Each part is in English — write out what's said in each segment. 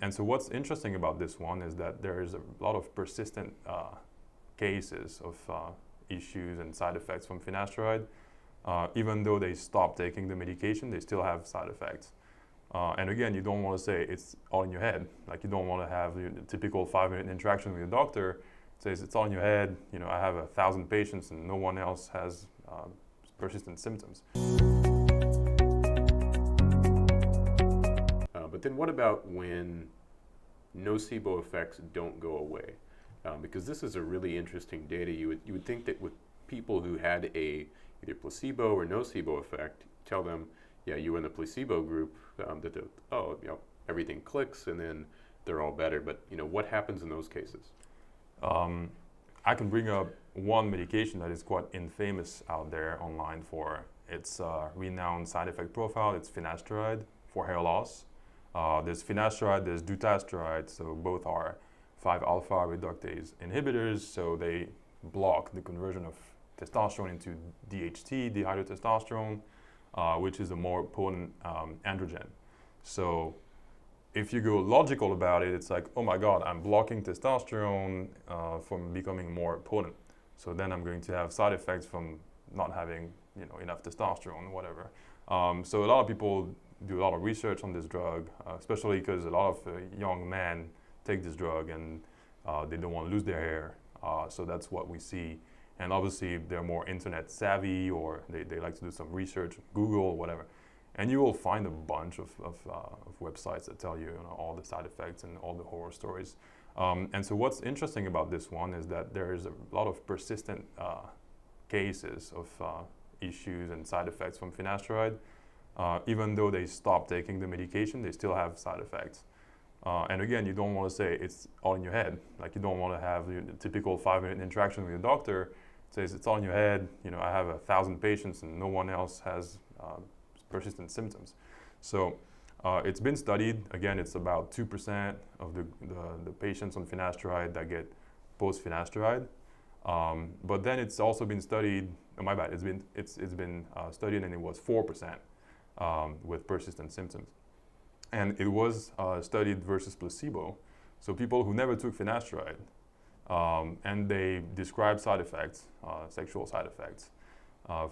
And so what's interesting about this one is that there is a lot of persistent cases of issues and side effects from finasteride. Even though they stop taking the medication, they still have side effects. And again, you don't want to say it's all in your head. Like, you don't want to have the typical 5-minute interaction with your doctor. Says it's all in your head. You know, I have 1,000 patients and no one else has persistent symptoms. But then what about when nocebo effects don't go away? Because this is a really interesting data. You would think that with people who had either placebo or nocebo effect, tell them, yeah, you were in the placebo group, that everything clicks and then they're all better. But what happens in those cases? I can bring up one medication that is quite infamous out there online for its renowned side effect profile. It's finasteride for hair loss. There's finasteride, there's dutasteride, so both are 5-alpha reductase inhibitors, so they block the conversion of testosterone into DHT, dihydrotestosterone, which is a more potent androgen. So if you go logical about it, it's like, oh my God, I'm blocking testosterone from becoming more potent. So then I'm going to have side effects from not having enough testosterone, whatever. So a lot of people do a lot of research on this drug, especially because a lot of young men take this drug and they don't want to lose their hair. So that's what we see. And obviously they're more internet savvy, or they like to do some research, Google or whatever. And you will find a bunch of websites that tell you, all the side effects and all the horror stories. And so what's interesting about this one is that there is a lot of persistent cases of issues and side effects from finasteride. Even though they stop taking the medication, they still have side effects. And again, you don't want to say it's all in your head. Like, you don't want to have the typical 5-minute interaction with your doctor. Says it's all in your head. I have 1,000 patients and no one else has persistent symptoms. So it's been studied. Again, it's about 2% of the patients on finasteride that get post-finasteride. But then it's also been studied. Oh, my bad. It's been studied, and it was 4% with persistent symptoms. And it was studied versus placebo. So people who never took finasteride, and they described side effects, sexual side effects,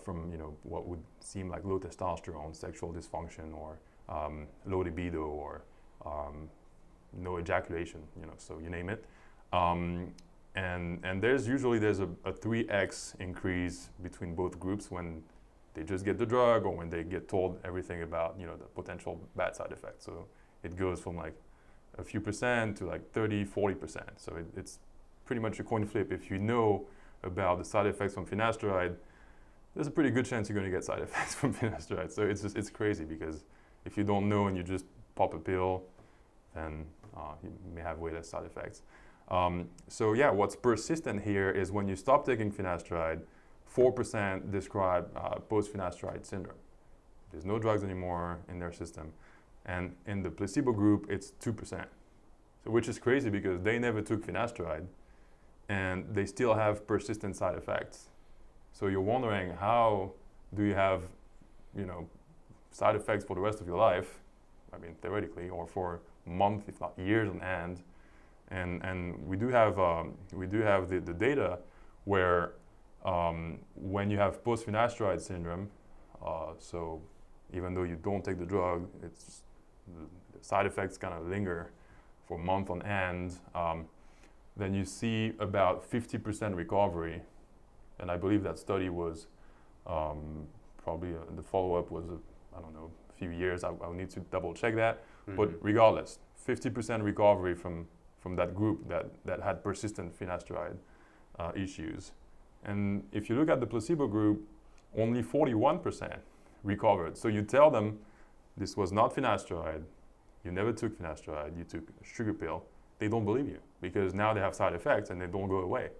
from what would seem like low testosterone, sexual dysfunction, or low libido, or no ejaculation, so you name it. And there's a 3x increase between both groups when they just get the drug or when they get told everything about the potential bad side effects. So it goes from like a few percent to like 30-40%. So it's pretty much a coin flip. If you know about the side effects from finasteride, there's a pretty good chance you're going to get side effects from finasteride. So it's crazy, because if you don't know and you just pop a pill, then you may have way less side effects. So yeah, what's persistent here is when you stop taking finasteride, 4% describe post-finasteride syndrome. There's no drugs anymore in their system. And in the placebo group, it's 2%. So, which is crazy, because they never took finasteride and they still have persistent side effects. So you're wondering, how do you have, side effects for the rest of your life? I mean, theoretically, or for months, if not years on end. And we do have the data where when you have post-finasteride syndrome, so even though you don't take the drug, the side effects kind of linger for a month on end, then you see about 50% recovery. And I believe that study was probably the follow-up was, a few years. I'll need to double check that. Mm-hmm. But regardless, 50% recovery from that group that had persistent finasteride issues. And if you look at the placebo group, only 41% recovered. So you tell them this was not finasteride, you never took finasteride, you took a sugar pill, they don't believe you, because now they have side effects and they don't go away.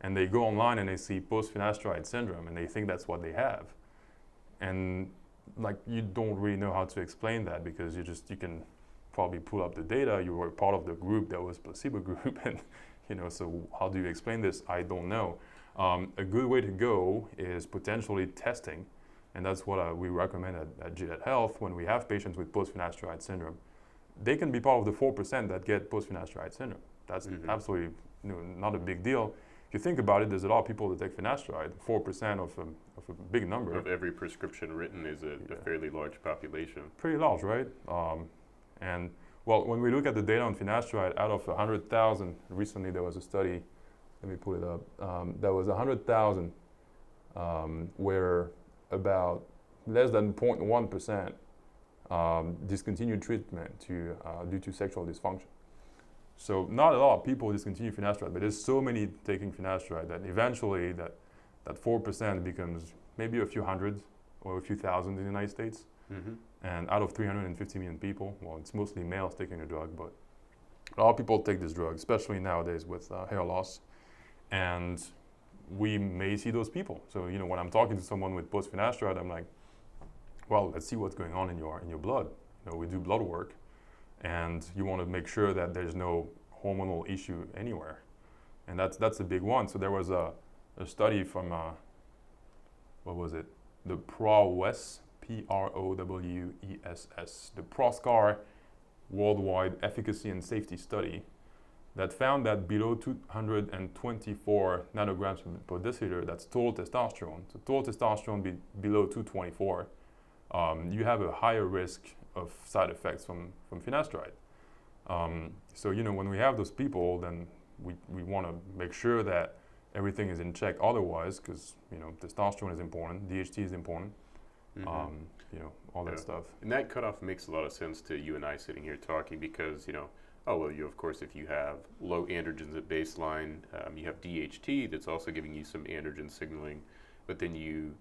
And they go online and they see post-finasteride syndrome and they think that's what they have. And like, you don't really know how to explain that, because you can probably pull up the data. You were part of the group that was placebo group, and so how do you explain this? I don't know. A good way to go is potentially testing, and that's what we recommend at Gillett Health when we have patients with post-finasteride syndrome. they can be part of the 4% that get post-finasteride syndrome. That's absolutely not a big deal. If you think about it, there's a lot of people that take finasteride. 4% of a big number. Of every prescription written is a fairly large population. Pretty large, right? And well, when we look at the data on finasteride, out of 100,000, recently there was a study, let me pull it up, there was 100,000 where about less than 0.1% discontinued treatment due to sexual dysfunction. So not a lot of people discontinue finasteride, but there's so many taking finasteride that eventually that 4% becomes maybe a few hundred or a few thousand in the United States. And out of 350 million people, well, it's mostly males taking the drug, but a lot of people take this drug, especially nowadays with hair loss. And we may see those people. So, when I'm talking to someone with post-finasteride, I'm like, well, let's see what's going on in your blood. We do blood work, and you want to make sure that there's no hormonal issue anywhere. And that's a big one. So there was a study from, what was it? The PROWESS, PROWESS, the PROSCAR Worldwide Efficacy and Safety Study that found that below 224 nanograms per deciliter, that's total testosterone. So total testosterone below 224, you have a higher risk of side effects from finasteride. So when we have those people, then we want to make sure that everything is in check otherwise, because testosterone is important, DHT is important, all that stuff. And that cutoff makes a lot of sense to you and I sitting here talking, because of course, if you have low androgens at baseline, you have DHT that's also giving you some androgen signaling, but then you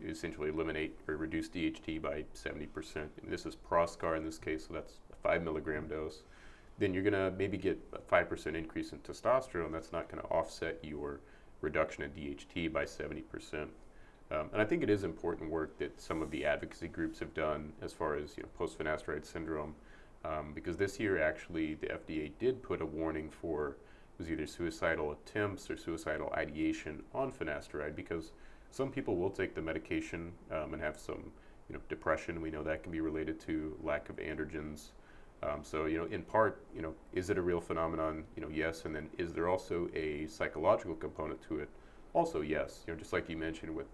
essentially eliminate or reduce DHT by 70%. And this is PROSCAR in this case, so that's a 5 milligram dose. Then you're going to maybe get a 5% increase in testosterone. That's not going to offset your reduction in DHT by 70%. And I think it is important work that some of the advocacy groups have done as far as post-finasteride syndrome, because this year actually the FDA did put a warning for, it was either suicidal attempts or suicidal ideation on finasteride, because some people will take the medication and have some depression. We know that can be related to lack of androgens. So in part, is it a real phenomenon? Yes. And then is there also a psychological component to it? Also, yes. Just like you mentioned with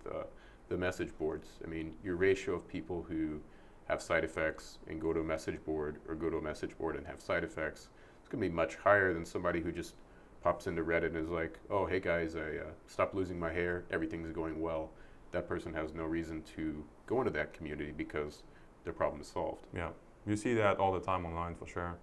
the message boards. I mean, your ratio of people who have side effects and go to a message board, or go to a message board and have side effects, it's going to be much higher than somebody who just pops into Reddit and is like, oh, hey guys, I stopped losing my hair, everything's going well. That person has no reason to go into that community because their problem is solved. Yeah, you see that all the time online for sure.